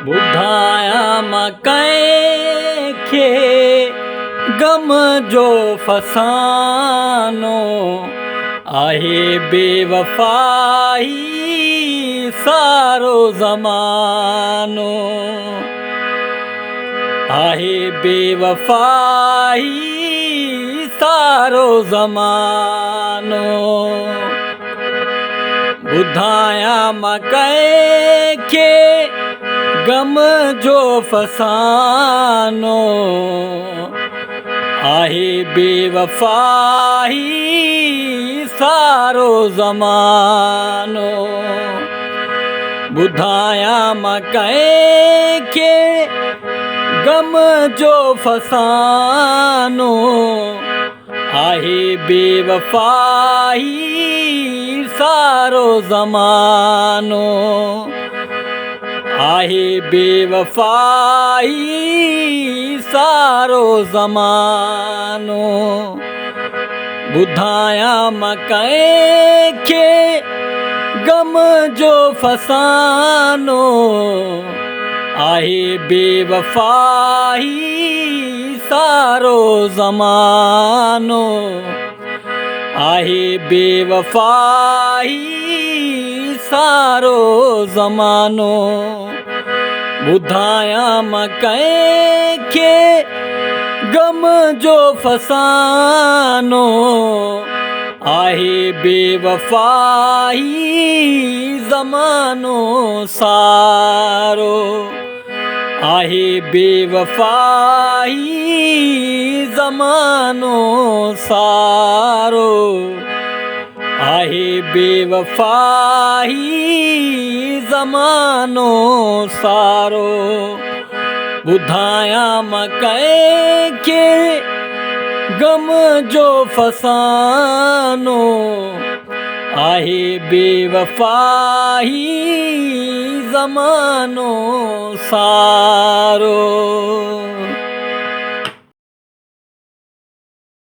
ॿुधायां मां कंहिंखे ग़म जो फसानो आहे बेवफ़ाई सारो ज़मानो आहे बेवफ़ाई सारो ज़मानो ॿुधायां मां कंहिंखे ग़म जो फसानो आहे बेवफ़ाई सारो ज़मानो ॿुधायां मां कंहिंखे ग़म जो फसानो आहे बेवफ़ाई सारो ज़मानो आहे बेवफ़ाई सारो ज़मानो ॿुधायां मां कंहिंखे ग़म जो फसानो आहे बेवफ़ाई सारो ज़मानो आहे बेवफ़ाई सारो ज़मानो ॿुधायां मां कंहिंखे ग़म जो फसानो आहे बेवफ़ाई ज़मानो सारो आहे बेवफ़ाई ज़मानो सारो आहे बेवफ़ाई ज़मानो सारो ॿुधायां मां कंहिंखे ग़म जो फसानो आहे बेवफ़ाई ज़मानो सारो।